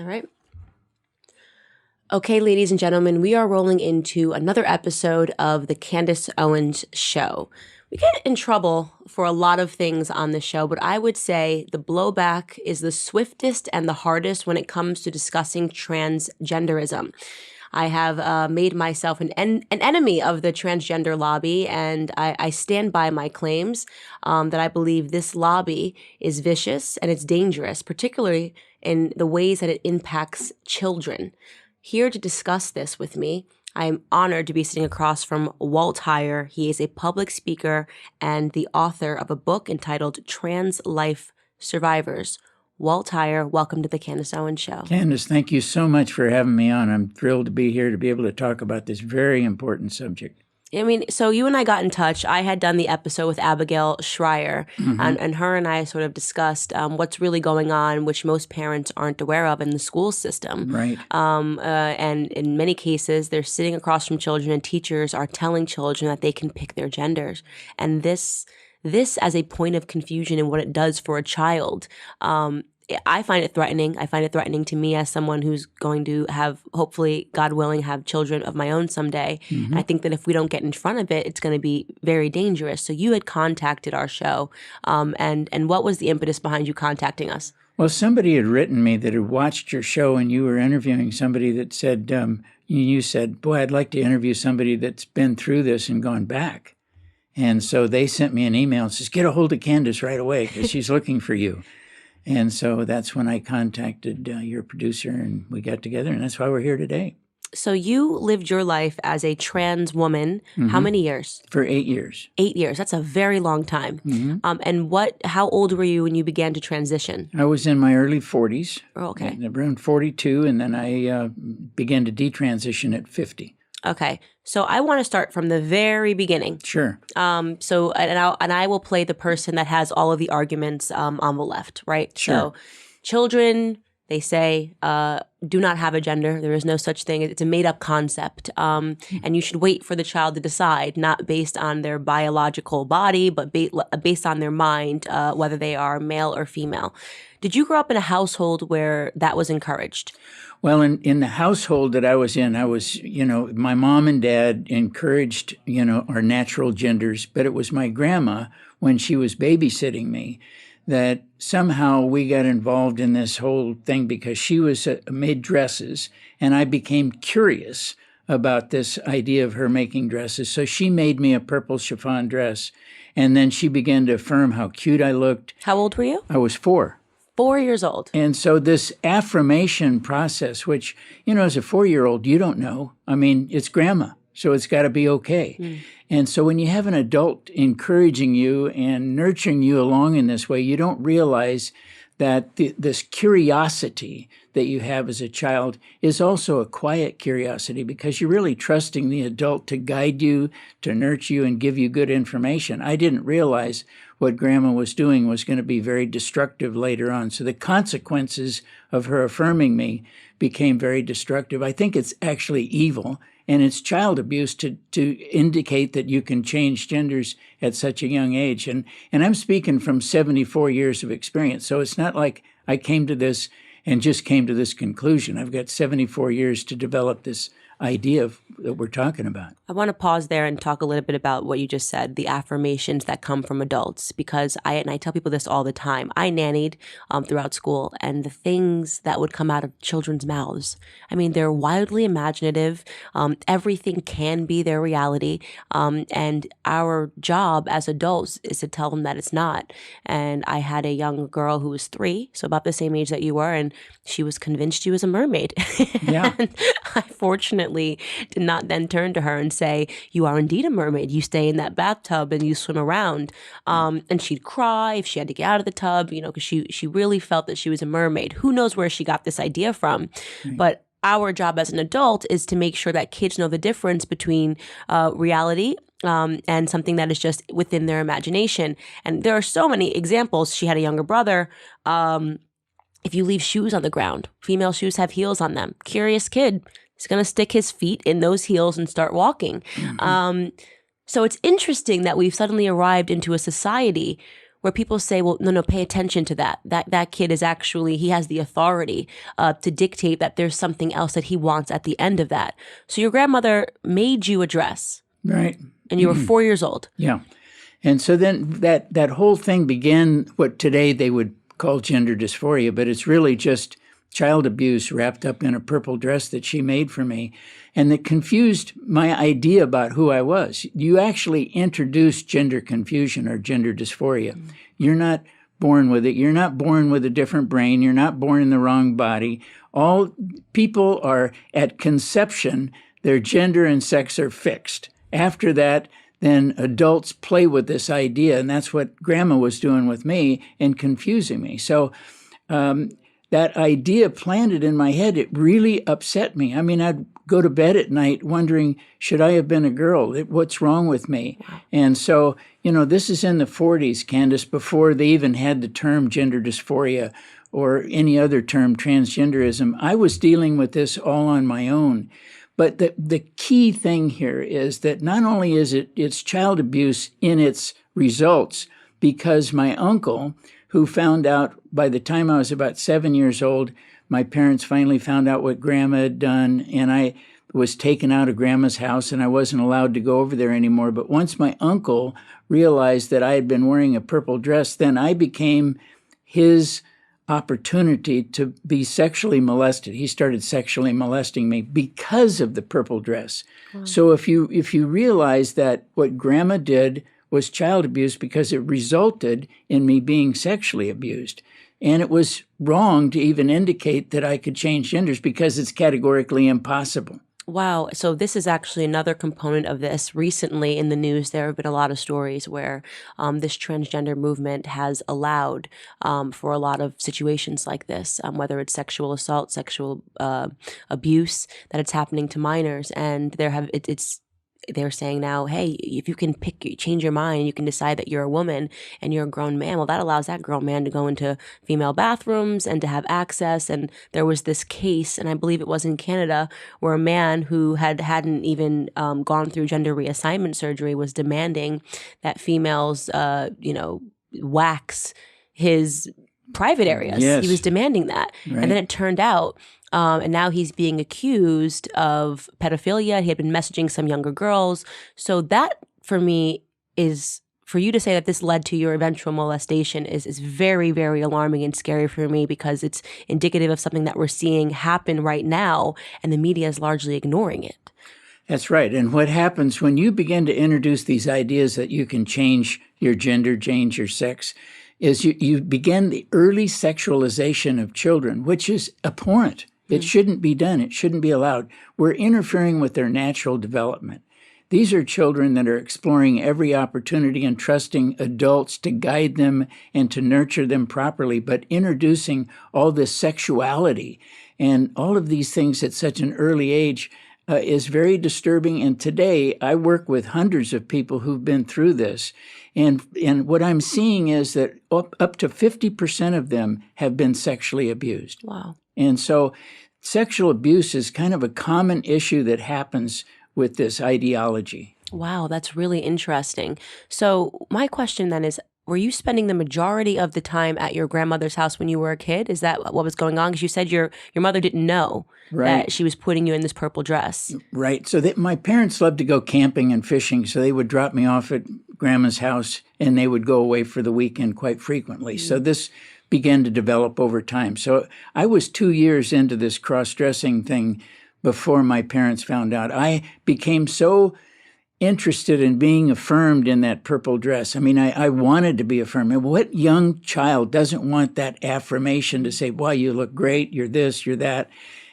All right. Okay, ladies and gentlemen, we are rolling into another episode of the Candace Owens Show. We get in trouble for a lot of things on the show, but I would say the blowback is the swiftest and the hardest when it comes to discussing transgenderism. I have made myself an enemy of the transgender lobby, and I stand by my claims that I believe this lobby is vicious and it's dangerous, particularly in the ways that it impacts children. Here to discuss this with me, I am honored to be sitting across from Walt Heyer. He is a public speaker and the author of a book entitled Trans Life Survivors. Walt Heyer, welcome to the Candace Owens Show. Candace, thank you so much for having me on. I'm thrilled to be here to be able to talk about this very important subject. I mean, so you and I got in touch. I had done the episode with Abigail Schreier, and her and I sort of discussed what's really going on, which most parents aren't aware of in the school system. Right. And in many cases, they're sitting across from children, and teachers are telling children that they can pick their genders. And this as a point of confusion in what it does for a child, I find it threatening. I find it threatening to me as someone who's going to have, hopefully, God willing, have children of my own someday. And I think that if we don't get in front of it, it's going to be very dangerous. So you had contacted our show, and what was the impetus behind you contacting us? Well, somebody had written me that had watched your show, and you were interviewing somebody that said, you said, boy, I'd like to interview somebody that's been through this and gone back. And so they sent me an email and says, get a hold of Candace right away because she's looking for you. And so that's when I contacted your producer, and we got together, and that's why we're here today. So you lived your life as a trans woman. How many years? For 8 years. 8 years. That's a very long time. And how old were you when you began to transition? I was in my early 40s. Oh, okay. Around 42, and then I began to detransition at 50. Okay. So I want to start from the very beginning. Sure. So I will play the person that has all of the arguments on the left, right? Sure. So children, they say, do not have a gender. There is no such thing. It's a made-up concept. And you should wait for the child to decide, not based on their biological body, but based on their mind, whether they are male or female. Did you grow up in a household where that was encouraged? Well, in the household that I was in, my mom and dad encouraged, our natural genders, but it was my grandma, when she was babysitting me, that somehow we got involved in this whole thing because she made dresses, and I became curious about this idea of her making dresses. So she made me a purple chiffon dress, and then she began to affirm how cute I looked. How old were you? I was 4. 4 years old. And so this affirmation process, which, as a 4-year-old, you don't know. I mean, it's grandma, so it's got to be okay. And so when you have an adult encouraging you and nurturing you along in this way, you don't realize that this curiosity that you have as a child is also a quiet curiosity, because you're really trusting the adult to guide you, to nurture you, and give you good information. I didn't realize what grandma was doing was going to be very destructive later on. So the consequences of her affirming me became very destructive. I think it's actually evil, and it's child abuse to indicate that you can change genders at such a young age. And I'm speaking from 74 years of experience. So it's not like I came to this and just came to this conclusion. I've got 74 years to develop this idea that we're talking about. I want to pause there and talk a little bit about what you just said, the affirmations that come from adults, because I tell people this all the time. I nannied throughout school, and the things that would come out of children's mouths, I mean, they're wildly imaginative. Everything can be their reality. And our job as adults is to tell them that it's not. And I had a young girl who was 3, so about the same age that you were, and she was convinced she was a mermaid. Yeah. And I fortunately did not then turn to her and say, you are indeed a mermaid. You stay in that bathtub and you swim around. And she'd cry if she had to get out of the tub, because she really felt that she was a mermaid. Who knows where she got this idea from? Right. But our job as an adult is to make sure that kids know the difference between reality and something that is just within their imagination. And there are so many examples. She had a younger brother. If you leave shoes on the ground, female shoes have heels on them. Curious kid He's going to stick his feet in those heels and start walking. So it's interesting that we've suddenly arrived into a society where people say, well, no, pay attention to that. That kid is actually, he has the authority to dictate that there's something else that he wants at the end of that. So your grandmother made you a dress. Right. And you were 4 years old. Yeah. And so then that whole thing began what today they would call gender dysphoria, but it's really just child abuse wrapped up in a purple dress that she made for me. And that confused my idea about who I was. You actually introduce gender confusion or gender dysphoria. You're not born with it. You're not born with a different brain. You're not born in the wrong body. All people are at conception, their gender and sex are fixed. After that, then adults play with this idea, and that's what Grandma was doing with me and confusing me. So that idea planted in my head, it really upset me. I mean, I'd go to bed at night wondering, should I have been a girl? What's wrong with me? And so, this is in the 40s, Candace, before they even had the term gender dysphoria or any other term, transgenderism. I was dealing with this all on my own. But the key thing here is that not only is it's child abuse in its results, because my uncle, who found out by the time I was about 7 years old, my parents finally found out what Grandma had done, and I was taken out of Grandma's house, and I wasn't allowed to go over there anymore. But once my uncle realized that I had been wearing a purple dress, then I became his opportunity to be sexually molested. He started sexually molesting me because of the purple dress. Wow. So if you realize that what Grandma did was child abuse because it resulted in me being sexually abused. And it was wrong to even indicate that I could change genders because it's categorically impossible. Wow. So this is actually another component of this. Recently in the news, there have been a lot of stories where this transgender movement has allowed for a lot of situations like this, whether it's sexual assault, sexual abuse, that it's happening to minors. And they're saying now, hey, if you can change your mind, you can decide that you're a woman and you're a grown man. Well, that allows that grown man to go into female bathrooms and to have access. And there was this case, and I believe it was in Canada, where a man who hadn't even gone through gender reassignment surgery was demanding that females, wax his private areas. Yes. He was demanding that. Right. And then it turned out, and now he's being accused of pedophilia. He had been messaging some younger girls. So that, for me, is, for you to say that this led to your eventual molestation is very, very alarming and scary for me, because it's indicative of something that we're seeing happen right now, and the media is largely ignoring it. That's right. And what happens when you begin to introduce these ideas that you can change your gender, change your sex, is you begin the early sexualization of children, which is abhorrent. It shouldn't be done. It shouldn't be allowed. We're interfering with their natural development. These are children that are exploring every opportunity and trusting adults to guide them and to nurture them properly, but introducing all this sexuality and all of these things at such an early age is very disturbing. And today I work with hundreds of people who've been through this. And what I'm seeing is that up to 50% of them have been sexually abused. Wow. And so sexual abuse is kind of a common issue that happens with this ideology. Wow, that's really interesting. So my question then is, were you spending the majority of the time at your grandmother's house when you were a kid? Is that what was going on? Because you said your mother didn't know that she was putting you in this purple dress. Right. So my parents loved to go camping and fishing, so they would drop me off at Grandma's house, and they would go away for the weekend quite frequently. So this began to develop over time. So I was 2 years into this cross-dressing thing before my parents found out. I became so interested in being affirmed in that purple dress. I mean, I wanted to be affirmed. And what young child doesn't want that affirmation to say, wow, you look great, you're this, you're that.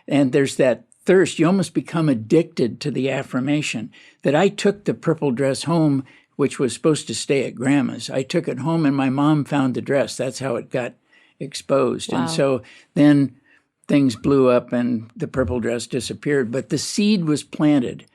And there's that thirst. You almost become addicted to the affirmation. That I took the purple dress home, which was supposed to stay at Grandma's. I took it home and my mom found the dress. That's how it got exposed. Wow. And so then things blew up and the purple dress disappeared. But the seed was planted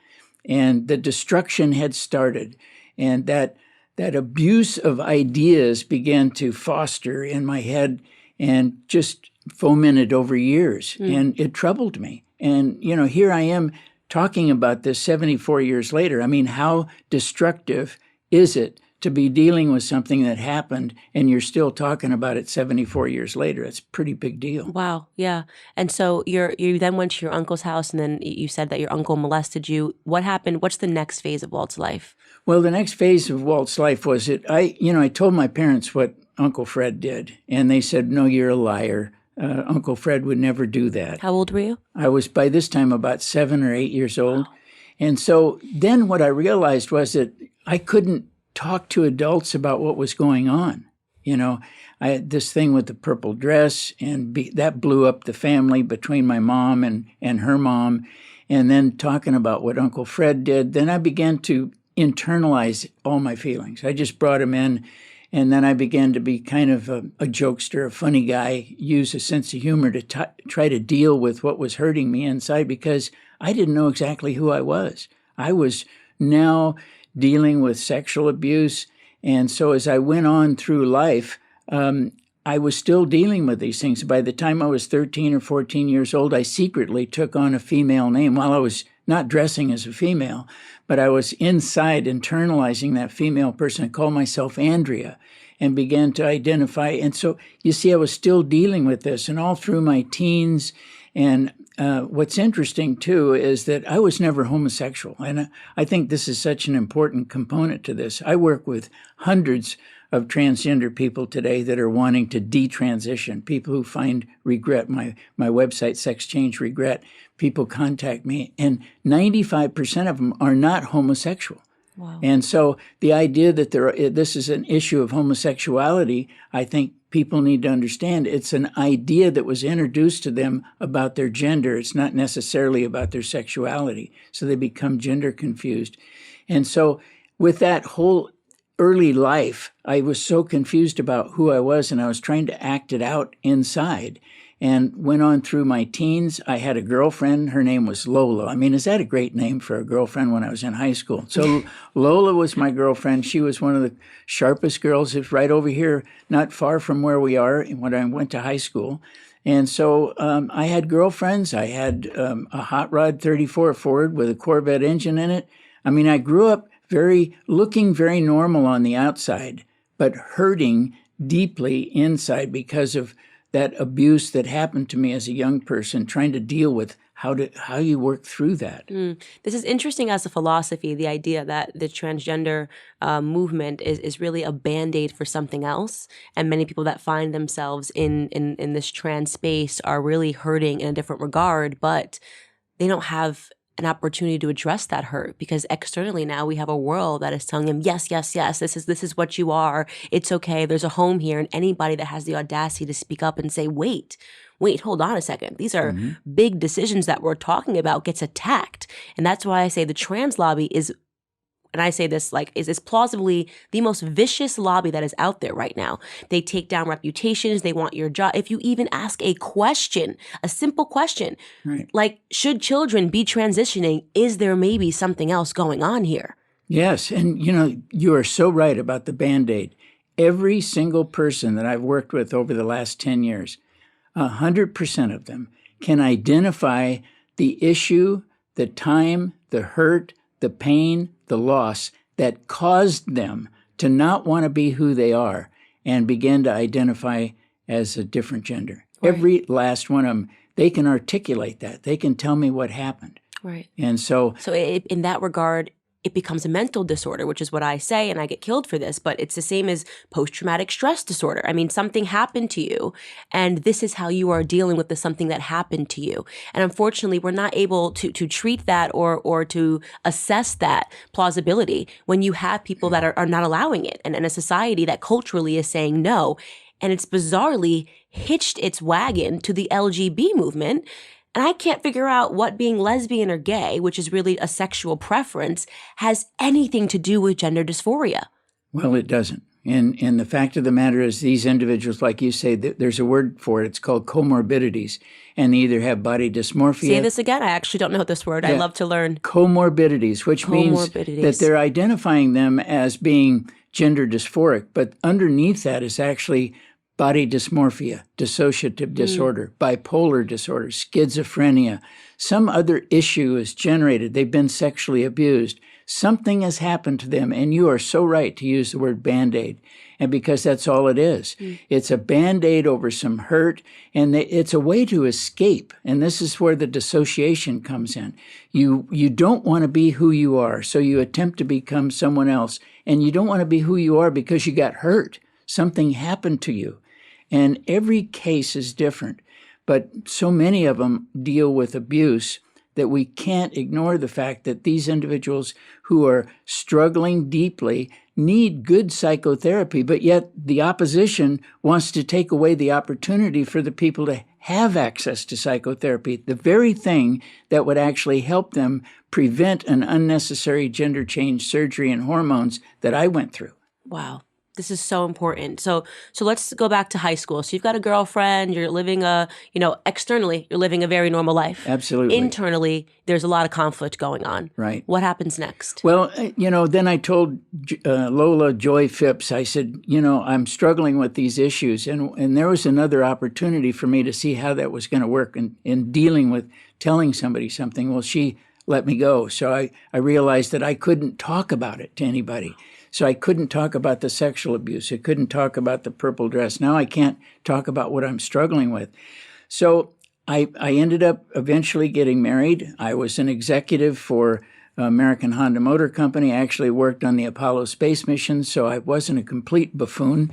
and the destruction had started. And that abuse of ideas began to foster in my head and just fomented over years. And it troubled me. And, here I am talking about this 74 years later. I mean, how destructive is it to be dealing with something that happened and you're still talking about it 74 years later? It's a pretty big deal. Wow. Yeah. And so you then went to your uncle's house, and then you said that your uncle molested you. What happened? What's the next phase of Walt's life? Well, the next phase of Walt's life was that I told my parents what Uncle Fred did, and they said, "No, you're a liar. Uncle Fred would never do that." How old were you? I was by this time about 7 or 8 years old. Wow. And so then what I realized was that I couldn't talk to adults about what was going on. I had this thing with the purple dress, and that blew up the family between my mom and her mom. And then talking about what Uncle Fred did, then I began to internalize all my feelings. I just brought them in, and then I began to be kind of a jokester, a funny guy, use a sense of humor to try to deal with what was hurting me inside, because I didn't know exactly who I was. I was now dealing with sexual abuse. And so as I went on through life, I was still dealing with these things. By the time I was 13 or 14 years old, I secretly took on a female name while I was not dressing as a female, but I was inside internalizing that female person. I called myself Andrea and began to identify. And so you see, I was still dealing with this, and all through my teens. And what's interesting, too, is that I was never homosexual. And I think this is such an important component to this. I work with hundreds of transgender people today that are wanting to detransition, people who find regret. My website, Sex Change Regret, people contact me, and 95% of them are not homosexual. Wow. And so the idea that this is an issue of homosexuality, I think people need to understand it's an idea that was introduced to them about their gender. It's not necessarily about their sexuality. So they become gender confused. And so with that whole early life, I was so confused about who I was, and I was trying to act it out inside. And went on through my teens. I had a girlfriend. Her name was Lola. I mean, is that a great name for a girlfriend when I was in high school? So Lola was my girlfriend. She was one of the sharpest girls. It's right over here, not far from where we are when I went to high school. And so I had girlfriends. I had a hot rod 34 Ford with a Corvette engine in it. I mean, I grew up looking very normal on the outside, but hurting deeply inside because of that abuse that happened to me as a young person, trying to deal with how you work through that. This is interesting as a philosophy, the idea that the transgender movement is really a Band-Aid for something else. And many people that find themselves in this trans space are really hurting in a different regard, but they don't have an opportunity to address that hurt, because externally now we have a world that is telling them, yes, yes, yes, this is what you are. It's okay. There's a home here. And anybody that has the audacity to speak up and say, wait, hold on a second. These are big decisions that we're talking about gets attacked. And that's why I say the trans lobby is, and I say this is plausibly the most vicious lobby that is out there right now. They take down reputations. They want your job. If you even ask a question, a simple question, right, like, should children be transitioning? Is there maybe something else going on here? Yes. And, you are so right about the Band-Aid. Every single person that I've worked with over the last 10 years, 100% of them can identify the issue, the time, the hurt, the pain, the loss that caused them to not want to be who they are and begin to identify as a different gender. Right. Every last one of them, they can articulate that. They can tell me what happened. Right. And so in that regard, it becomes a mental disorder, which is what I say, and I get killed for this, but it's the same as post-traumatic stress disorder. I mean, something happened to you, and this is how you are dealing with something that happened to you. And unfortunately, we're not able to treat that or to assess that plausibility when you have people that are not allowing it, and in a society that culturally is saying no. And it's bizarrely hitched its wagon to the LGB movement. And I can't figure out what being lesbian or gay, which is really a sexual preference, has anything to do with gender dysphoria. Well, it doesn't. And the fact of the matter is these individuals, like you say, there's a word for it. It's called comorbidities. And they either have body dysmorphia. Say this again. I actually don't know this word. Yeah. I love to learn. Comorbidities, which means that they're identifying them as being gender dysphoric. But underneath that is actually body dysmorphia, dissociative disorder, bipolar disorder, schizophrenia, some other issue is generated. They've been sexually abused. Something has happened to them, and you are so right to use the word Band-Aid, and because that's all it is. It's a Band-Aid over some hurt, and it's a way to escape, and this is where the dissociation comes in. You don't want to be who you are, so you attempt to become someone else, and you don't want to be who you are because you got hurt. Something happened to you. And every case is different, but so many of them deal with abuse that we can't ignore the fact that these individuals who are struggling deeply need good psychotherapy, but yet the opposition wants to take away the opportunity for the people to have access to psychotherapy, the very thing that would actually help them prevent an unnecessary gender change surgery and hormones that I went through. Wow. This is so important. So let's go back to high school. So you've got a girlfriend, you're living externally, you're living a very normal life. Absolutely. Internally, there's a lot of conflict going on. Right. What happens next? Well, then I told Lola Joy Phipps, I said, I'm struggling with these issues. And there was another opportunity for me to see how that was going to work in dealing with telling somebody something. Well, she let me go. So I realized that I couldn't talk about it to anybody. So I couldn't talk about the sexual abuse. I couldn't talk about the purple dress. Now I can't talk about what I'm struggling with. So I ended up eventually getting married. I was an executive for American Honda Motor Company. I actually worked on the Apollo space mission, so I wasn't a complete buffoon.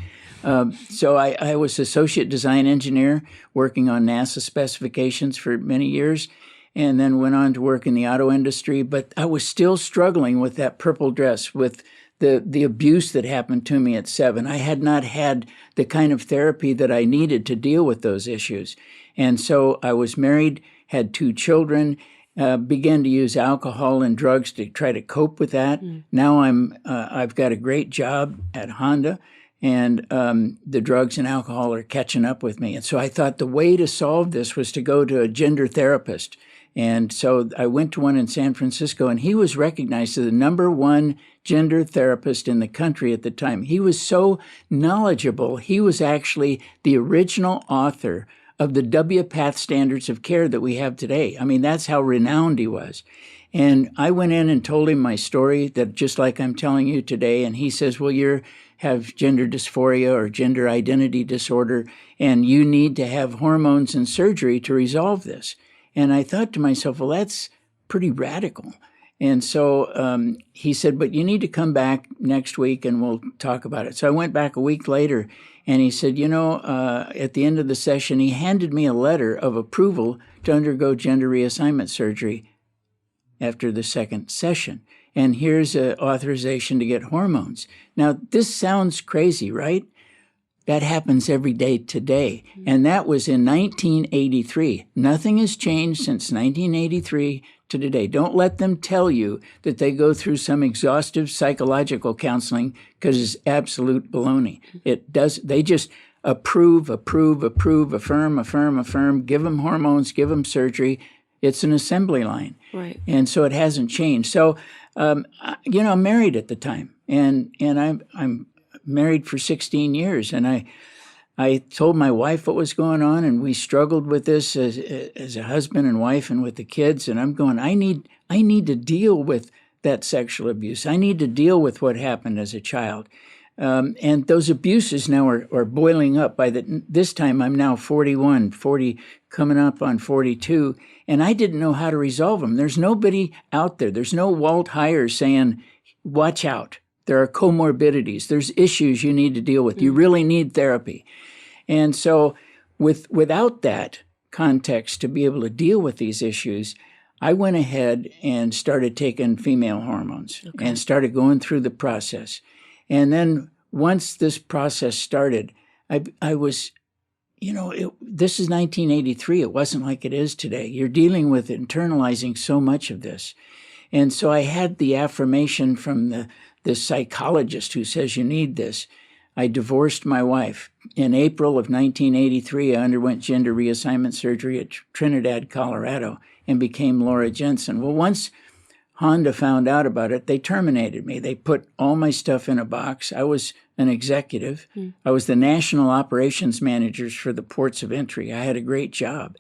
So I was associate design engineer working on NASA specifications for many years, and then went on to work in the auto industry. But I was still struggling with that purple dress, with the abuse that happened to me at 7. I had not had the kind of therapy that I needed to deal with those issues. And so I was married, had 2 children, began to use alcohol and drugs to try to cope with that. Now I've got a great job at Honda, and the drugs and alcohol are catching up with me. And so I thought the way to solve this was to go to a gender therapist. And so I went to one in San Francisco, and he was recognized as the #1 gender therapist in the country at the time. He was so knowledgeable. He was actually the original author of the WPATH standards of care that we have today. I mean, that's how renowned he was. And I went in and told him my story, that just like I'm telling you today. And he says, well, you have gender dysphoria or gender identity disorder, and you need to have hormones and surgery to resolve this. And I thought to myself, well, that's pretty radical. And so he said, but you need to come back next week and we'll talk about it. So I went back a week later, and he said, at the end of the session, he handed me a letter of approval to undergo gender reassignment surgery after the second session. And here's an authorization to get hormones. Now, this sounds crazy, right? That happens every day today. And that was in 1983. Nothing has changed since 1983 to today. Don't let them tell you that they go through some exhaustive psychological counseling, because it's absolute baloney. They just approve, affirm, give them hormones, give them surgery. It's an assembly line. Right. And so it hasn't changed. So, I'm married at the time, and I'm married for 16 years, and I told my wife what was going on, and we struggled with this as a husband and wife and with the kids. And I'm going, I need to deal with that sexual abuse. I need to deal with what happened as a child. And those abuses now are boiling up. By this time, I'm now 41, coming up on 42, and I didn't know how to resolve them. There's nobody out there. There's no Walt Heyer saying, watch out. There are comorbidities. There's issues you need to deal with. You really need therapy. And so without that context to be able to deal with these issues, I went ahead and started taking female hormones and started going through the process. And then once this process started, I was, this is 1983. It wasn't like it is today. You're dealing with internalizing so much of this. And so I had the affirmation from the psychologist who says you need this. I divorced my wife. In April of 1983, I underwent gender reassignment surgery at Trinidad, Colorado, and became Laura Jensen. Well, once Honda found out about it, they terminated me. They put all my stuff in a box. I was an executive. I was the national operations managers for the ports of entry. I had a great job.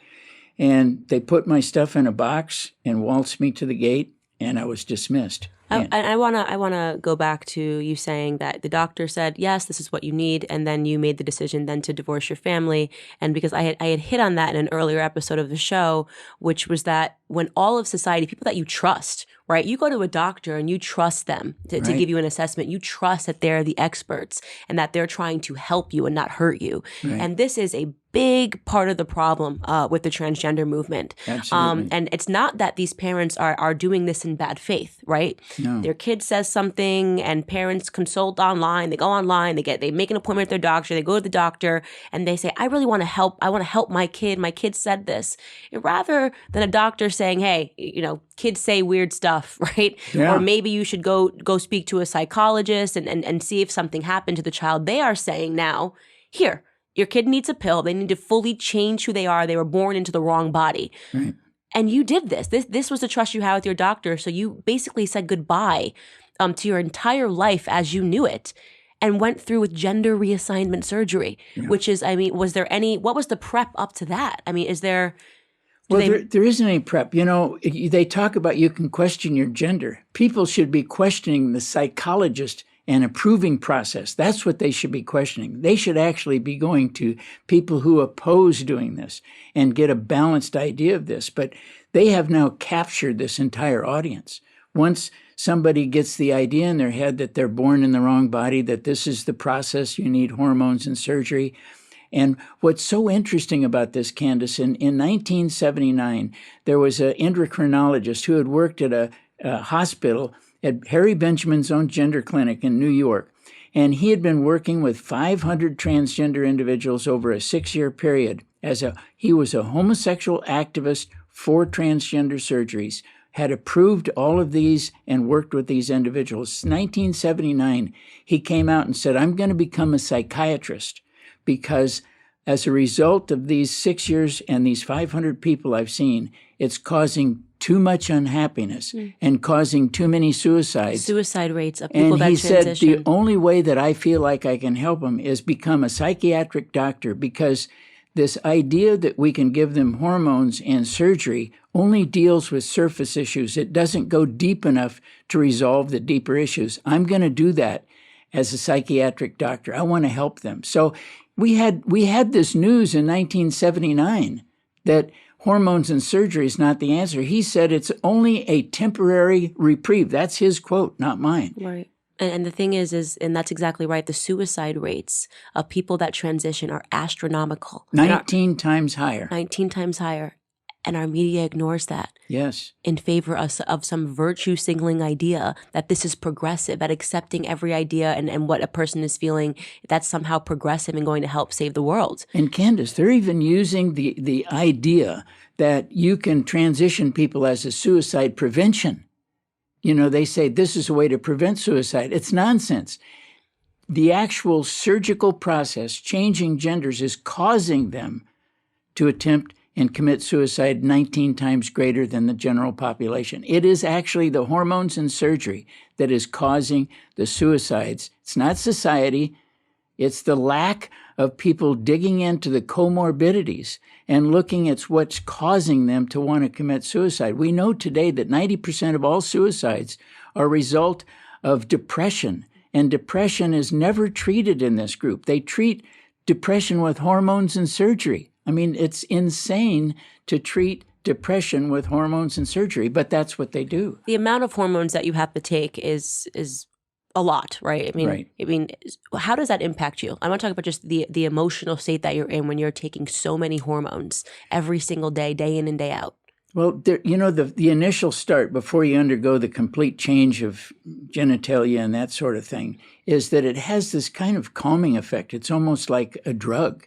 And they put my stuff in a box and waltzed me to the gate, and I was dismissed. I wanna go back to you saying that the doctor said, yes, this is what you need, and then you made the decision then to divorce your family. And because I had hit on that in an earlier episode of the show, which was that when all of society, people that you trust, right? You go to a doctor and you trust them to give you an assessment. You trust that they're the experts and that they're trying to help you and not hurt you. Right. And this is a big part of the problem with the transgender movement. Absolutely. And it's not that these parents are doing this in bad faith, right? No. Their kid says something and parents consult online. They go online, they make an appointment with their doctor, they go to the doctor and they say, I really want to help. I want to help my kid. My kid said this. And rather than a doctor saying, hey, kids say weird stuff, right? Yeah. Or maybe you should go speak to a psychologist and see if something happened to the child. They are saying now, here, your kid needs a pill. They need to fully change who they are. They were born into the wrong body. Right. And you did this. This was the trust you had with your doctor. So you basically said goodbye to your entire life as you knew it and went through with gender reassignment surgery, which is, what was the prep up to that? Is there... There isn't any prep. They talk about you can question your gender. People should be questioning the psychologist and approving process. That's what they should be questioning. They should actually be going to people who oppose doing this and get a balanced idea of this. But they have now captured this entire audience. Once somebody gets the idea in their head that they're born in the wrong body, that this is the process, you need hormones and surgery. And what's so interesting about this, Candace, in 1979, there was an endocrinologist who had worked at a hospital at Harry Benjamin's own gender clinic in New York. And he had been working with 500 transgender individuals over a 6-year period. He was a homosexual activist for transgender surgeries, had approved all of these and worked with these individuals. In 1979, he came out and said, I'm going to become a psychiatrist because as a result of these 6 years and these 500 people I've seen, it's causing too much unhappiness and causing too many suicides. Suicide rates of people that transition. And he said, the only way that I feel like I can help them is become a psychiatric doctor, because this idea that we can give them hormones and surgery only deals with surface issues. It doesn't go deep enough to resolve the deeper issues. I'm going to do that as a psychiatric doctor. I want to help them. So we had this news in 1979 that hormones and surgery is not the answer. He said it's only a temporary reprieve. That's his quote, not mine. Right. And the thing is, and that's exactly right, the suicide rates of people that transition are astronomical. 19 times higher. 19 times higher. And our media ignores that. Yes. In favor of some virtue signaling idea that this is progressive, at accepting every idea and what a person is feeling, that's somehow progressive and going to help save the world. And Candace, they're even using the idea that you can transition people as a suicide prevention. They say this is a way to prevent suicide. It's nonsense. The actual surgical process, changing genders, is causing them to attempt and commit suicide 19 times greater than the general population. It is actually the hormones and surgery that is causing the suicides. It's not society. It's the lack of people digging into the comorbidities and looking at what's causing them to want to commit suicide. We know today that 90% of all suicides are a result of depression, and depression is never treated in this group. They treat depression with hormones and surgery. It's insane to treat depression with hormones and surgery, but that's what they do. The amount of hormones that you have to take is a lot, right? Right. How does that impact you? I want to talk about just the emotional state that you're in when you're taking so many hormones every single day in and day out. Well, the initial start before you undergo the complete change of genitalia and that sort of thing is that it has this kind of calming effect. It's almost like a drug.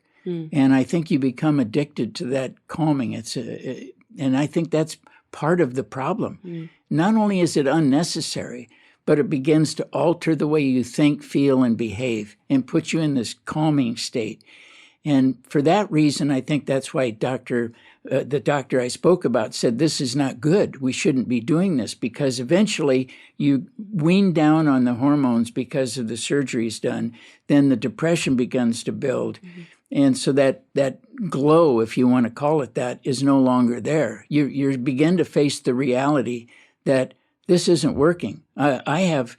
And I think you become addicted to that calming. And I think that's part of the problem. Not only is it unnecessary, but it begins to alter the way you think, feel, and behave and put you in this calming state. And for that reason, I think that's why Dr. the doctor I spoke about said, this is not good. We shouldn't be doing this, because eventually you wean down on the hormones because of the surgeries done. Then the depression begins to build. Mm-hmm. And so that glow, if you want to call it that, is no longer there. You begin to face the reality that this isn't working. I have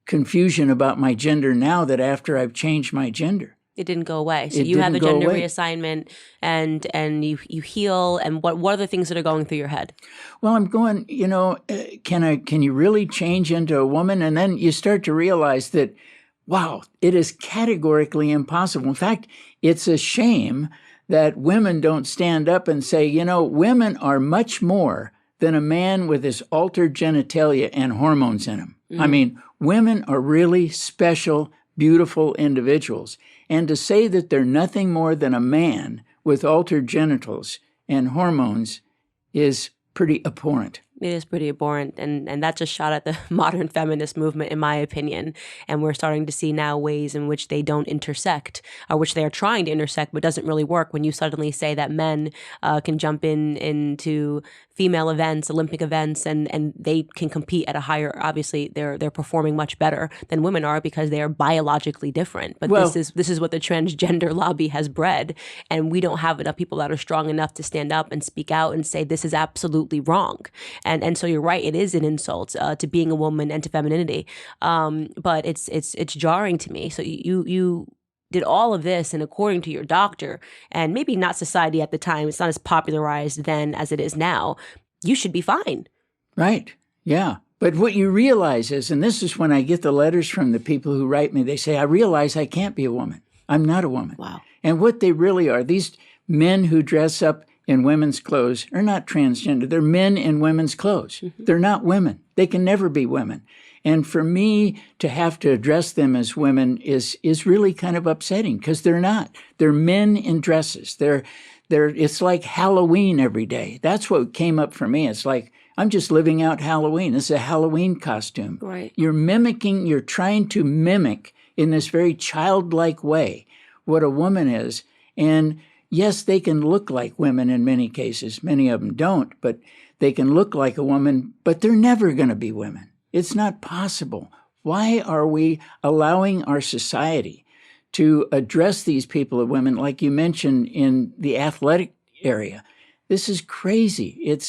confusion about my gender now that after I've changed my gender. It didn't go away. So you have a gender reassignment and you heal. And what are the things that are going through your head? Well, I'm going, can you really change into a woman? And then you start to realize that, wow, it is categorically impossible. In fact, it's a shame that women don't stand up and say, women are much more than a man with his altered genitalia and hormones in him. Mm-hmm. I mean, women are really special, beautiful individuals. And to say that they're nothing more than a man with altered genitals and hormones is pretty abhorrent. It is pretty abhorrent, and that's a shot at the modern feminist movement, in my opinion. And we're starting to see now ways in which they don't intersect, or which they are trying to intersect, but doesn't really work when you suddenly say that men can jump into female events, Olympic events, and they can compete at a higher, obviously they're performing much better than women are because they are biologically different. But this is what the transgender lobby has bred, and we don't have enough people that are strong enough to stand up and speak out and say this is absolutely wrong. And so you're right, it is an insult to being a woman and to femininity. But it's jarring to me. So you did all of this, and according to your doctor, and maybe not society at the time, it's not as popularized then as it is now, you should be fine. Right. Yeah. But what you realize is, and this is when I get the letters from the people who write me, they say, I realize I can't be a woman. I'm not a woman. Wow. And what they really are, these men who dress up in women's clothes are not transgender. They're men in women's clothes. Mm-hmm. They're not women. They can never be women. And for me to have to address them as women is really kind of upsetting, because they're not. They're men in dresses. It's like Halloween every day. That's what came up for me. It's like, I'm just living out Halloween. This is a Halloween costume. Right. You're trying to mimic in this very childlike way what a woman is. And yes, they can look like women in many cases. Many of them don't, but they can look like a woman, but they're never going to be women. It's not possible. Why are we allowing our society to address these people as women, like you mentioned in the athletic area? This is crazy.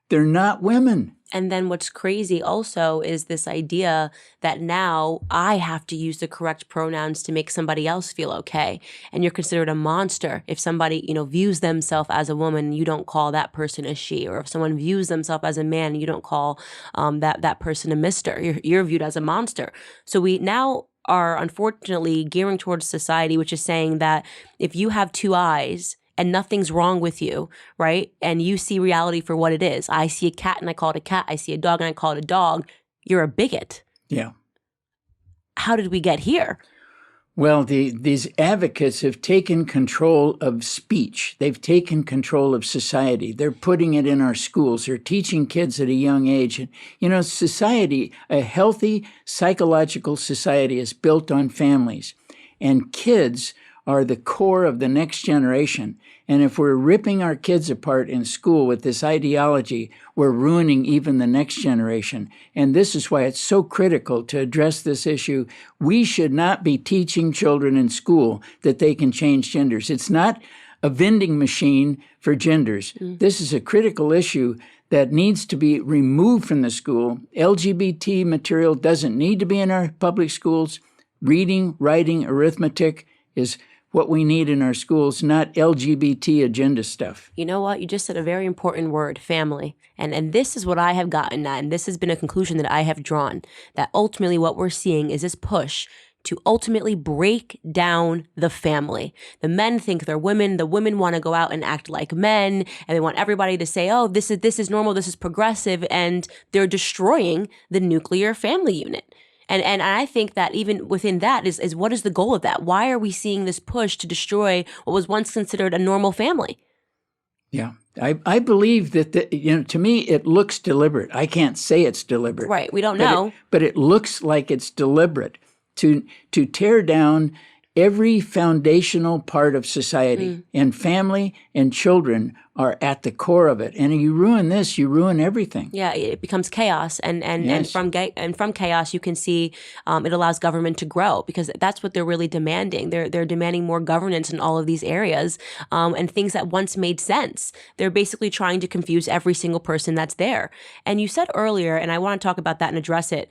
They're not women. And then what's crazy also is this idea that now I have to use the correct pronouns to make somebody else feel okay. And you're considered a monster if somebody, views themselves as a woman, you don't call that person a she. Or if someone views themselves as a man, you don't call that person a mister. You're viewed as a monster. So we now are unfortunately gearing towards society, which is saying that if you have two eyes and nothing's wrong with you, right? And you see reality for what it is. I see a cat and I call it a cat. I see a dog and I call it a dog. You're a bigot. Yeah. How did we get here? Well, these advocates have taken control of speech. They've taken control of society. They're putting it in our schools. They're teaching kids at a young age. And, society, a healthy psychological society is built on families. And kids are the core of the next generation. And if we're ripping our kids apart in school with this ideology, we're ruining even the next generation. And this is why it's so critical to address this issue. We should not be teaching children in school that they can change genders. It's not a vending machine for genders. This is a critical issue that needs to be removed from the school. LGBT material doesn't need to be in our public schools. Reading, writing, arithmetic is what we need in our schools, not LGBT agenda stuff. You know what? You just said a very important word, family. And this is what I have gotten at, and this has been a conclusion that I have drawn, that ultimately what we're seeing is this push to ultimately break down the family. The men think they're women. The women want to go out and act like men, and they want everybody to say, oh, this is normal, this is progressive, and they're destroying the nuclear family unit. And I think that even within that is what is the goal of that? Why are we seeing this push to destroy what was once considered a normal family? Yeah, I believe that, to me, it looks deliberate. I can't say it's deliberate. Right, we don't know. But it looks like it's deliberate to tear down every foundational part of society, and family and children are at the core of it. And you ruin this, you ruin everything. Yeah, it becomes chaos, and Yes. from chaos, you can see it allows government to grow, because that's what they're really demanding. They're demanding more governance in all of these areas, and things that once made sense. They're basically trying to confuse every single person that's there. And you said earlier, and I want to talk about that and address it,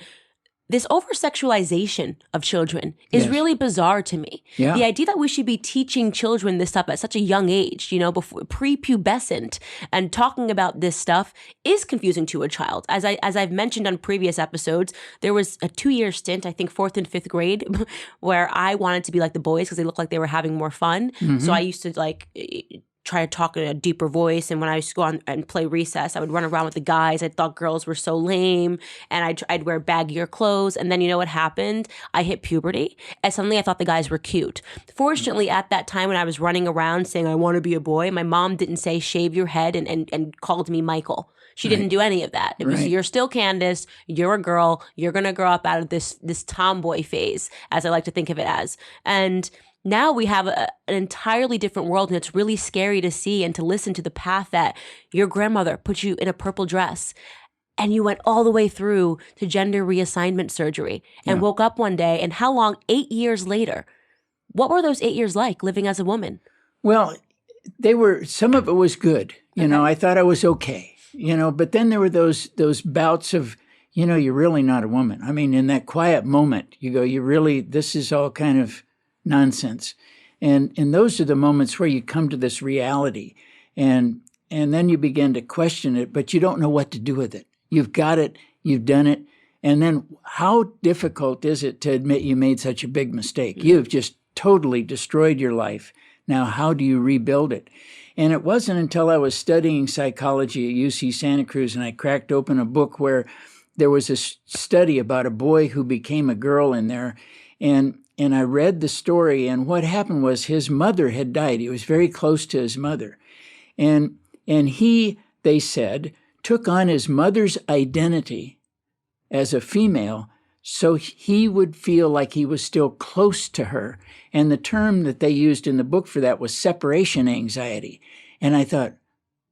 this over-sexualization of children is Yes. really bizarre to me. Yeah. The idea that we should be teaching children this stuff at such a young age, before prepubescent, and talking about this stuff is confusing to a child. As I've mentioned on previous episodes, there was a 2-year stint, I think 4th and 5th grade, where I wanted to be like the boys because they looked like they were having more fun. So I used to try to talk in a deeper voice. And when I used to go on and play recess, I would run around with the guys. I thought girls were so lame, and I'd wear baggier clothes. And then you know what happened? I hit puberty, and suddenly I thought the guys were cute. Fortunately, at that time when I was running around saying I want to be a boy, my mom didn't say shave your head and called me Michael. She didn't do any of that. It was, you're still Candace, you're a girl, you're going to grow up out of this tomboy phase, as I like to think of it as. And now we have an entirely different world, and it's really scary to see and to listen to the path that your grandmother put you in a purple dress, and you went all the way through to gender reassignment surgery and woke up one day, and how long? 8 years later. What were those 8 years like living as a woman? Well, some of it was good. I thought I was okay, but then there were those bouts of, you're really not a woman. I mean, in that quiet moment, you go, this is all kind of nonsense. And those are the moments where you come to this reality, and then you begin to question it, but you don't know what to do with it. You've got it, you've done it, and then how difficult is it to admit you made such a big mistake? You've just totally destroyed your life. Now, how do you rebuild it? And it wasn't until I was studying psychology at UC Santa Cruz and I cracked open a book where there was a study about a boy who became a girl in there, and I read the story, and what happened was his mother had died. He was very close to his mother. And he, they said, took on his mother's identity as a female so he would feel like he was still close to her. And the term that they used in the book for that was separation anxiety. And I thought,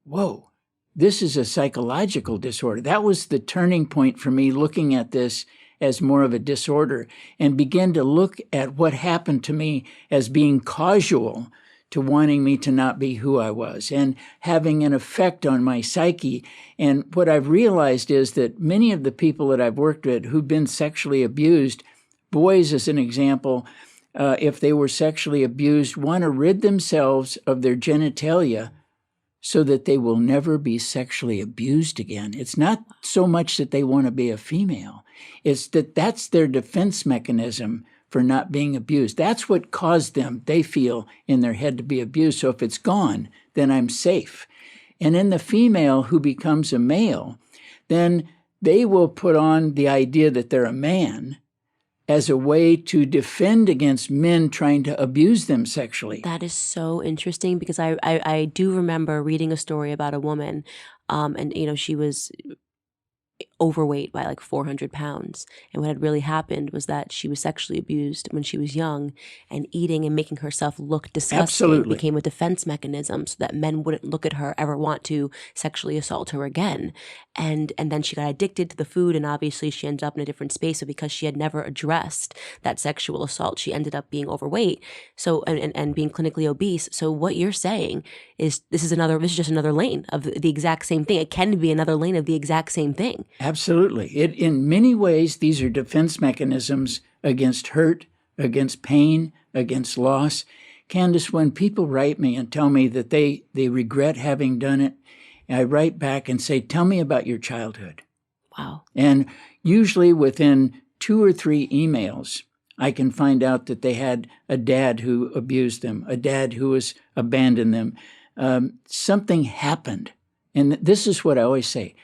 whoa, this is a psychological disorder. That was the turning point for me, looking at this as more of a disorder, and begin to look at what happened to me as being causal to wanting me to not be who I was and having an effect on my psyche. And what I've realized is that many of the people that I've worked with who've been sexually abused, boys as an example, if they were sexually abused, want to rid themselves of their genitalia so that they will never be sexually abused again. It's not so much that they want to be a female. It's that that's their defense mechanism for not being abused. That's what caused them, they feel, in their head to be abused. So if it's gone, then I'm safe. And in the female who becomes a male, then they will put on the idea that they're a man as a way to defend against men trying to abuse them sexually. That is so interesting, because I do remember reading a story about a woman, and she was overweight by like 400 pounds. And what had really happened was that she was sexually abused when she was young, and eating and making herself look disgusting Absolutely. became a defense mechanism so that men wouldn't look at her, ever want to sexually assault her again. And then she got addicted to the food, and obviously she ended up in a different space. So because she had never addressed that sexual assault, she ended up being overweight, so and being clinically obese. So what you're saying is this is just another lane of the exact same thing. It can be another lane of the exact same thing. Absolutely. In many ways, these are defense mechanisms against hurt, against pain, against loss. Candace, when people write me and tell me that they regret having done it, I write back and say, tell me about your childhood. Wow. And usually within 2 or 3 emails, I can find out that they had a dad who abused them, a dad who has abandoned them. Something happened. And this is what I always say.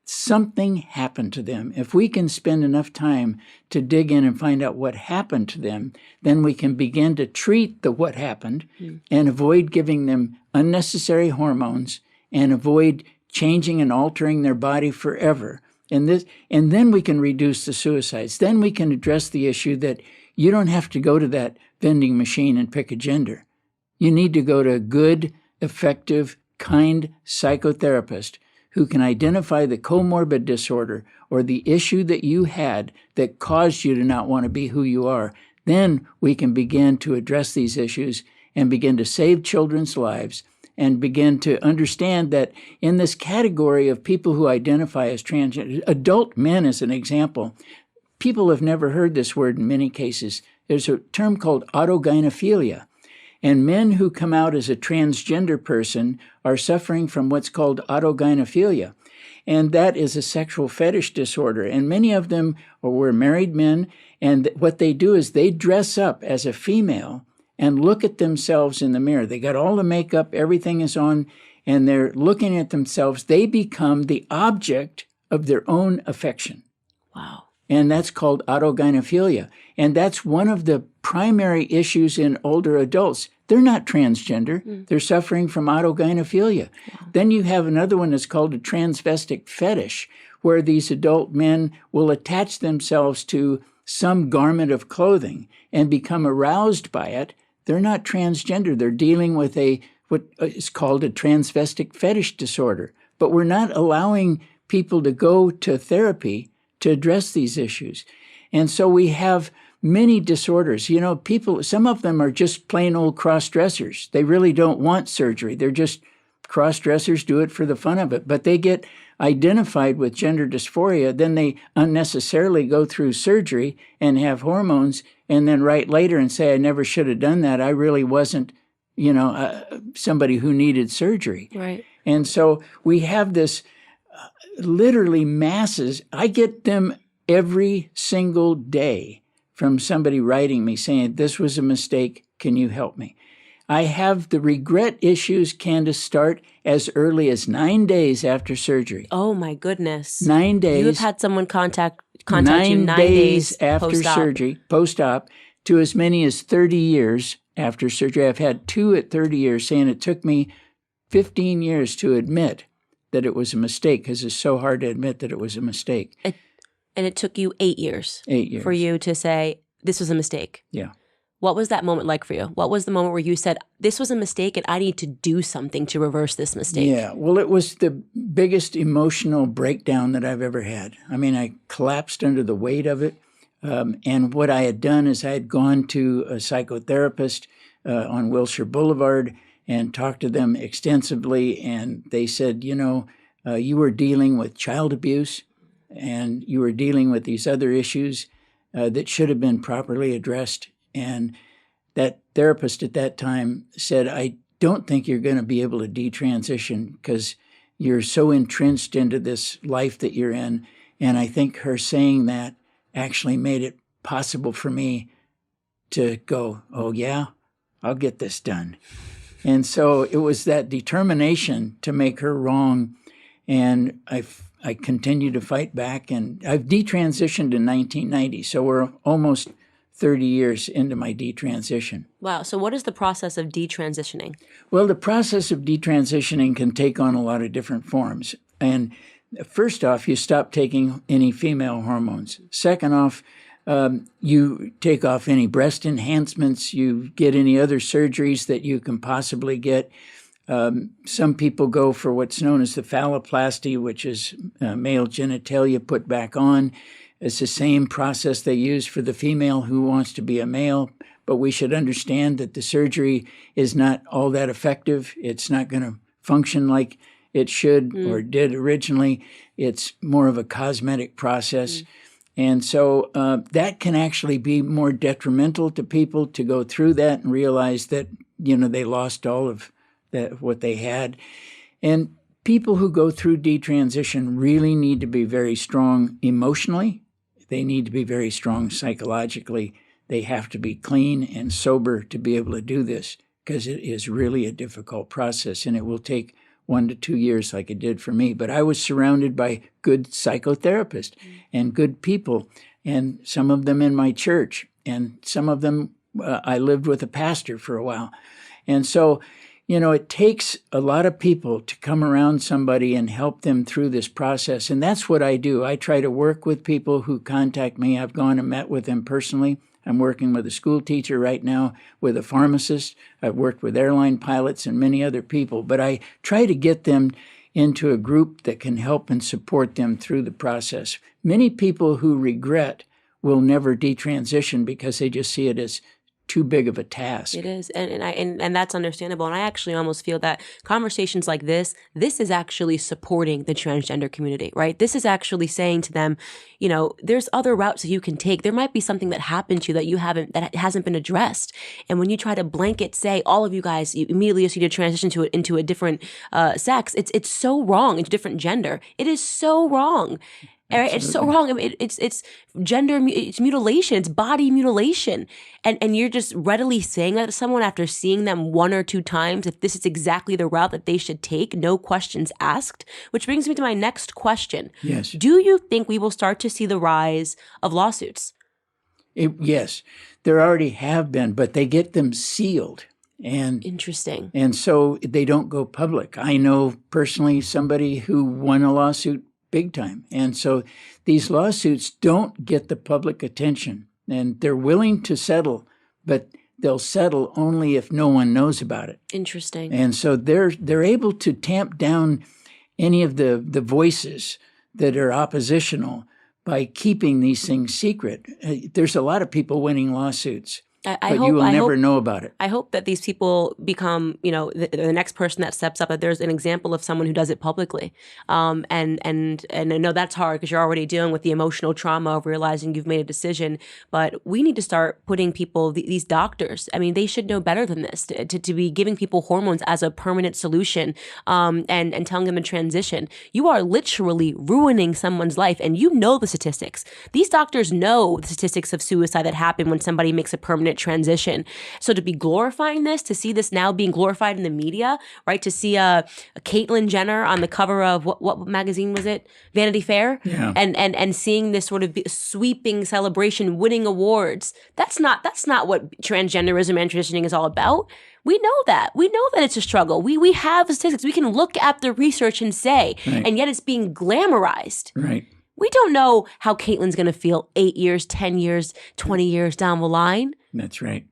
Something happened to them. If we can spend enough time to dig in and find out what happened to them, then we can begin to treat the what happened and avoid giving them unnecessary hormones and avoid changing and altering their body forever. And then we can reduce the suicides. Then we can address the issue that you don't have to go to that vending machine and pick a gender. You need to go to a good, effective, kind psychotherapist who can identify the comorbid disorder or the issue that you had that caused you to not want to be who you are. Then we can begin to address these issues and begin to save children's lives and begin to understand that in this category of people who identify as transgender, adult men as an example, people have never heard this word in many cases. There's a term called autogynephilia. And men who come out as a transgender person are suffering from what's called autogynephilia. And that is a sexual fetish disorder. And many of them were married men. And what they do is they dress up as a female and look at themselves in the mirror. They got all the makeup, everything is on, and they're looking at themselves. They become the object of their own affection. Wow. And that's called autogynephilia. And that's one of the primary issues in older adults. They're not transgender. They're suffering from autogynephilia. Wow. Then you have another one that's called a transvestic fetish, where these adult men will attach themselves to some garment of clothing and become aroused by it. They're not transgender. They're dealing with what is called a transvestic fetish disorder. But we're not allowing people to go to therapy to address these issues. And so we have many disorders. You know, people, some of them are just plain old cross-dressers. They really don't want surgery. They're just cross-dressers, do it for the fun of it. But they get identified with gender dysphoria, then they unnecessarily go through surgery and have hormones, and then write later and say, I never should have done that. I really wasn't, somebody who needed surgery. Right. And so we have this literally masses. I get them every single day from somebody writing me saying, this was a mistake. Can you help me? I have the regret issues, Candace, start as early as 9 days after surgery. Oh, my goodness. 9 days. You have had someone contact you 9 days after post-op. surgery, post-op, to as many as 30 years after surgery. I've had 2 at 30 years saying it took me 15 years to admit that it was a mistake, because it's so hard to admit that it was a mistake. And it took you 8 years. 8 years. For you to say, this was a mistake. Yeah. What was that moment like for you? What was the moment where you said, this was a mistake and I need to do something to reverse this mistake? Yeah, well, it was the biggest emotional breakdown that I've ever had. I mean, I collapsed under the weight of it. And what I had done is I had gone to a psychotherapist on Wilshire Boulevard and talked to them extensively. And they said, you were dealing with child abuse and you were dealing with these other issues that should have been properly addressed. And that therapist at that time said, I don't think you're going to be able to detransition because you're so entrenched into this life that you're in. And I think her saying that actually made it possible for me to go, oh, yeah, I'll get this done. And so it was that determination to make her wrong. And I continued to fight back. And I've detransitioned in 1990. So we're almost 30 years into my detransition. Wow. So what is the process of detransitioning? Well, the process of detransitioning can take on a lot of different forms. And first off, you stop taking any female hormones. Second off, you take off any breast enhancements. You get any other surgeries that you can possibly get. Some people go for what's known as the phalloplasty, which is male genitalia put back on. It's the same process they use for the female who wants to be a male, but we should understand that the surgery is not all that effective. It's not going to function like it should or did originally. It's more of a cosmetic process. And so that can actually be more detrimental to people to go through that and realize that, they lost all of that, what they had. And people who go through detransition really need to be very strong emotionally. They need to be very strong psychologically. They have to be clean and sober to be able to do this, because it is really a difficult process, and it will take 1 to 2 years like it did for me. But I was surrounded by good psychotherapists and good people, and some of them in my church, and some of them I lived with a pastor for a while. And so, it takes a lot of people to come around somebody and help them through this process. And that's what I do. I try to work with people who contact me. I've gone and met with them personally. I'm working with a school teacher right now, with a pharmacist. I've worked with airline pilots and many other people. But I try to get them into a group that can help and support them through the process. Many people who regret will never detransition because they just see it as too big of a task. It is, and that's understandable. And I actually almost feel that conversations like this is actually supporting the transgender community, right? This is actually saying to them, there's other routes that you can take. There might be something that happened to you that hasn't been addressed. And when you try to blanket say, all of you guys, you immediately need to transition into a different sex, it's so wrong, into different gender. It is so wrong. Absolutely. It's so wrong. I mean, it's gender, it's mutilation, it's body mutilation. And you're just readily saying that to someone after seeing them one or two times, if this is exactly the route that they should take, no questions asked, which brings me to my next question. Yes. Do you think we will start to see the rise of lawsuits? Yes, there already have been, but they get them sealed. And interesting. And so they don't go public. I know personally somebody who won a lawsuit big time. And so these lawsuits don't get the public attention, and they're willing to settle, but they'll settle only if no one knows about it. Interesting. And so they're able to tamp down any of the voices that are oppositional by keeping these things secret. There's a lot of people winning lawsuits. But you will never know about it. I hope that these people become, the next person that steps up, that there's an example of someone who does it publicly. And I know that's hard because you're already dealing with the emotional trauma of realizing you've made a decision. But we need to start putting people, these doctors, I mean, they should know better than this, to be giving people hormones as a permanent solution, and telling them to transition. You are literally ruining someone's life, and you know the statistics. These doctors know the statistics of suicide that happen when somebody makes a permanent transition. So to be glorifying this, to see this now being glorified in the media, right? To see Caitlyn Jenner on the cover of what magazine was it? Vanity Fair? Yeah. And seeing this sort of sweeping celebration, winning awards. That's not what transgenderism and transitioning is all about. We know that. We know that it's a struggle. We have statistics. We can look at the research and say, right. And yet it's being glamorized. Right. We don't know how Caitlyn's going to feel 8 years, 10 years, 20 years down the line. That's right.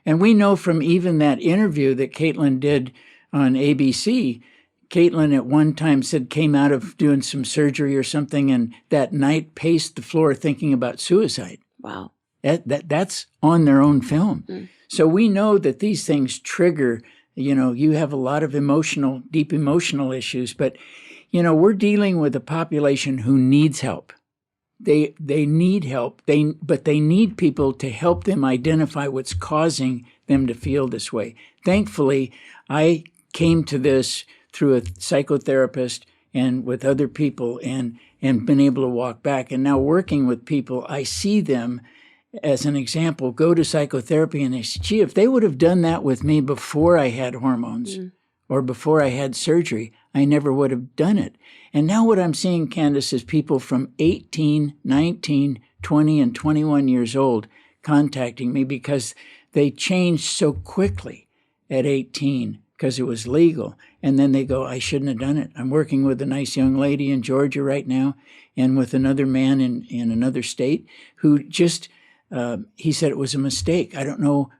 And we know from even that interview that Caitlyn did on ABC, Caitlyn at one time came out of doing some surgery or something, and that night paced the floor thinking about suicide. Wow. That's on their own film. Mm. So we know that these things trigger, you have a lot of deep emotional issues, but we're dealing with a population who needs help. They need help, but they need people to help them identify what's causing them to feel this way. Thankfully, I came to this through a psychotherapist and with other people and been able to walk back. And now working with people, I see them as an example, go to psychotherapy and they say, gee, if they would have done that with me before I had hormones or before I had surgery, I never would have done it. And now what I'm seeing, Candace, is people from 18, 19, 20, and 21 years old contacting me because they changed so quickly at 18 because it was legal. And then they go, I shouldn't have done it. I'm working with a nice young lady in Georgia right now and with another man in another state who just, he said it was a mistake. I don't know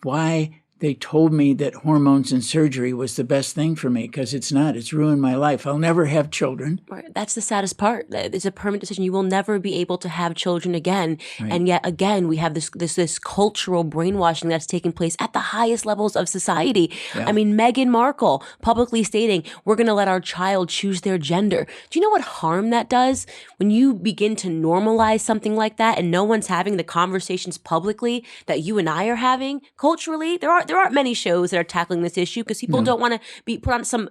why they told me that hormones and surgery was the best thing for me, because it's not. It's ruined my life. I'll never have children. Right. That's the saddest part. It's a permanent decision. You will never be able to have children again. Right. And yet again, we have this cultural brainwashing that's taking place at the highest levels of society. Yeah. I mean, Meghan Markle publicly stating, we're going to let our child choose their gender. Do you know what harm that does when you begin to normalize something like that and no one's having the conversations publicly that you and I are having culturally? There aren't many shows that are tackling this issue because people don't want to be put on some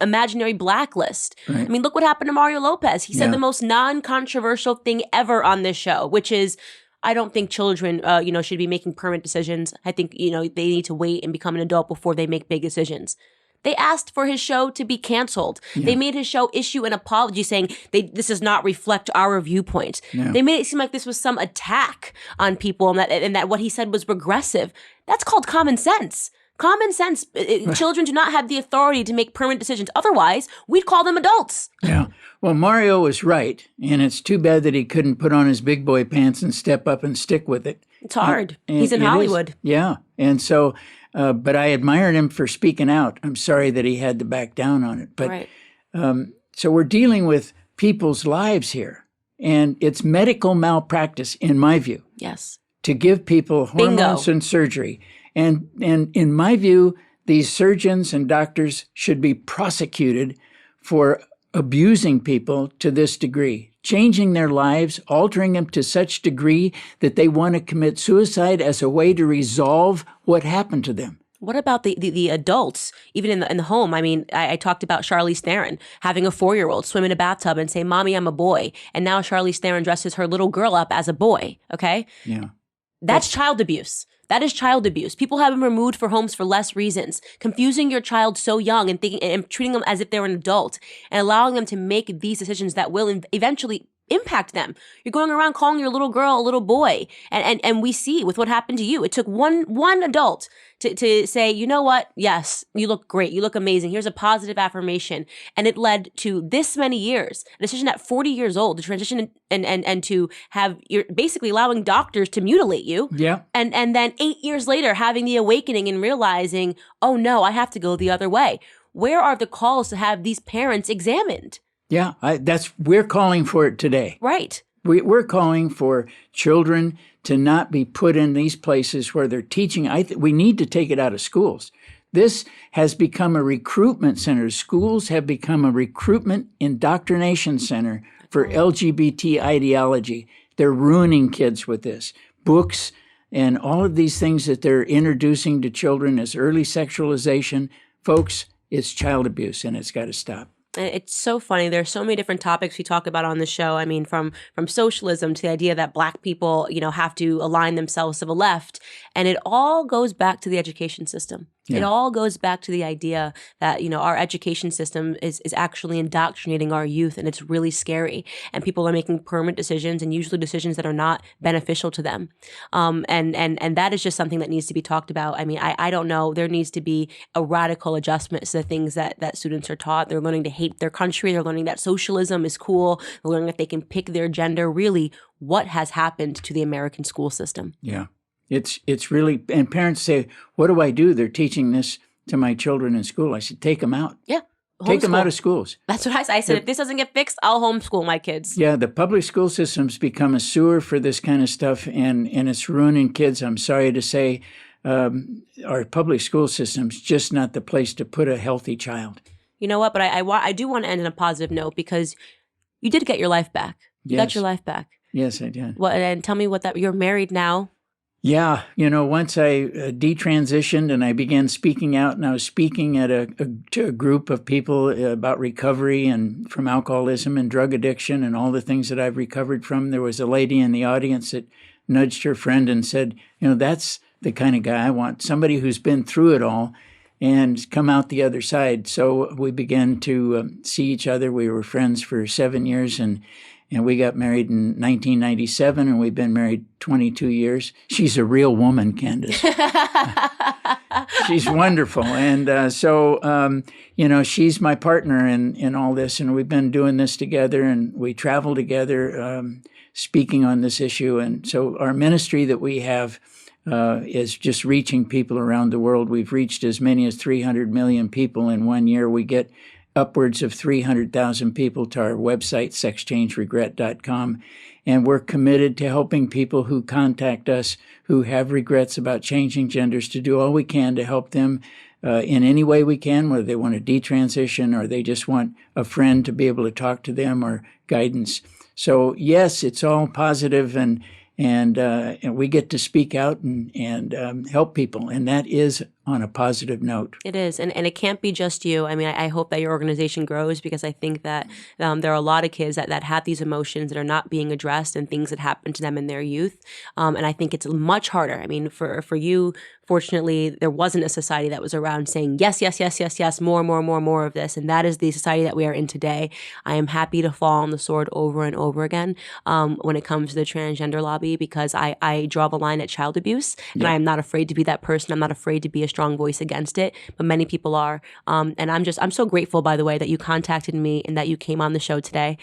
imaginary blacklist. Right. I mean, look what happened to Mario Lopez. He said the most non-controversial thing ever on this show, which is, I don't think children, should be making permanent decisions. I think, they need to wait and become an adult before they make big decisions. They asked for his show to be canceled. Yeah. They made his show issue an apology saying this does not reflect our viewpoint. Yeah. They made it seem like this was some attack on people and that what he said was regressive. That's called common sense. Common sense. Children do not have the authority to make permanent decisions. Otherwise, we'd call them adults. Yeah. Well, Mario was right, and it's too bad that he couldn't put on his big boy pants and step up and stick with it. It's hard. He's in Hollywood. Yeah. And so, but I admired him for speaking out. I'm sorry that he had to back down on it. But Right. So we're dealing with people's lives here, and it's medical malpractice, in my view, Yes. to give people hormones and surgery. And in my view, these surgeons and doctors should be prosecuted for abusing people to this degree, changing their lives, altering them to such degree that they want to commit suicide as a way to resolve what happened to them. What about the adults, even in the home? I mean, I talked about Charlize Theron having a 4-year-old swim in a bathtub and say, "Mommy, I'm a boy." And now Charlize Theron dresses her little girl up as a boy, okay? Yeah. That's child abuse. That is child abuse. People have been removed for homes for less reasons. Confusing your child so young and treating them as if they're an adult and allowing them to make these decisions that will eventually impact them. You're going around calling your little girl a little boy. And we see with what happened to you. It took one adult to say, you know what? Yes, you look great. You look amazing. Here's a positive affirmation. And it led to this many years, a decision at 40 years old to transition and to have, you're basically allowing doctors to mutilate you. Yeah. And then 8 years later, having the awakening and realizing, oh no, I have to go the other way. Where are the calls to have these parents examined? Yeah, we're calling for it today. Right. We're calling for children to not be put in these places where they're teaching. We need to take it out of schools. This has become a recruitment center. Schools have become a recruitment indoctrination center for LGBT ideology. They're ruining kids with this. Books and all of these things that they're introducing to children as early sexualization. Folks, it's child abuse, and it's got to stop. It's so funny. There's so many different topics we talk about on the show. I mean, from socialism to the idea that Black people, have to align themselves to the left. And it all goes back to the education system. Yeah. It all goes back to the idea that, our education system is actually indoctrinating our youth, and it's really scary. And people are making permanent decisions, and usually decisions that are not beneficial to them. And that is just something that needs to be talked about. I mean, I don't know. There needs to be a radical adjustment to the things that students are taught. They're learning to hate their country. They're learning that socialism is cool. They're learning that they can pick their gender. Really, what has happened to the American school system? Yeah. It's really, and parents say, what do I do? They're teaching this to my children in school. I said, take them out. Yeah. Take them out of schools. That's what I said. I said, if this doesn't get fixed, I'll homeschool my kids. Yeah, the public school system's become a sewer for this kind of stuff, and it's ruining kids. I'm sorry to say, our public school system's just not the place to put a healthy child. You know what? But I do want to end on a positive note, because you did get your life back. You got your life back. Yes, I did. Well, and tell me you're married now. Yeah, once I detransitioned and I began speaking out, and I was speaking at to a group of people about recovery and from alcoholism and drug addiction and all the things that I've recovered from. There was a lady in the audience that nudged her friend and said, that's the kind of guy I want, somebody who's been through it all and come out the other side. So we began to see each other. We were friends for 7 years, and we got married in 1997, and we've been married 22 years. She's a real woman, Candace. She's wonderful. And so she's my partner in all this, and we've been doing this together, and we travel together speaking on this issue. And so our ministry that we have is just reaching people around the world. We've reached as many as 300 million people in 1 year. We get upwards of 300,000 people to our website, sexchangeregret.com. And we're committed to helping people who contact us who have regrets about changing genders to do all we can to help them in any way we can, whether they want to detransition or they just want a friend to be able to talk to them or guidance. So, yes, it's all positive, and we get to speak out and help people. And that is on a positive note. It is. And it can't be just you. I mean, I hope that your organization grows, because I think that there are a lot of kids that have these emotions that are not being addressed and things that happen to them in their youth. And I think it's much harder. I mean, for you, fortunately, there wasn't a society that was around saying, yes, yes, yes, yes, yes, more of this. And that is the society that we are in today. I am happy to fall on the sword over and over again when it comes to the transgender lobby, because I draw the line at child abuse. And I am not afraid to be that person. I'm not afraid to be a strong voice against it, but many people are. And I'm so grateful, by the way, that you contacted me and that you came on the show today.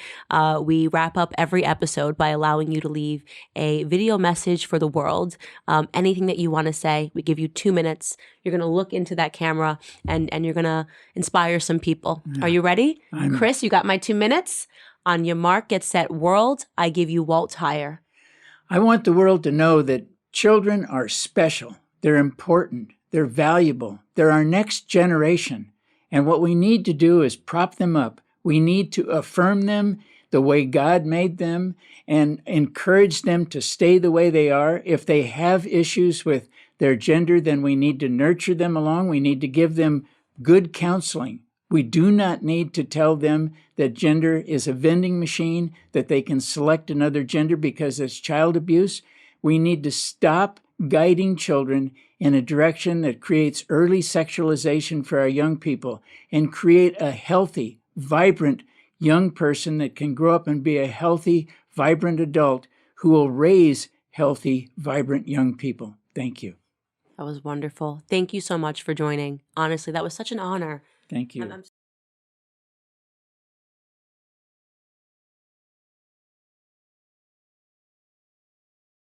We wrap up every episode by allowing you to leave a video message for the world. Anything that you want to say, we give you 2 minutes. You're going to look into that camera and you're going to inspire some people. Are you ready? Chris, you got my 2 minutes? On your mark, get set, world, I give you Walt higher. I want the world to know that children are special. They're important. They're valuable. They're our next generation. And what we need to do is prop them up. We need to affirm them the way God made them and encourage them to stay the way they are. If they have issues with their gender, then we need to nurture them along. We need to give them good counseling. We do not need to tell them that gender is a vending machine, that they can select another gender because it's child abuse. We need to stop guiding children in a direction that creates early sexualization for our young people and create a healthy, vibrant young person that can grow up and be a healthy, vibrant adult who will raise healthy, vibrant young people. Thank you. That was wonderful. Thank you so much for joining. Honestly, that was such an honor. Thank you.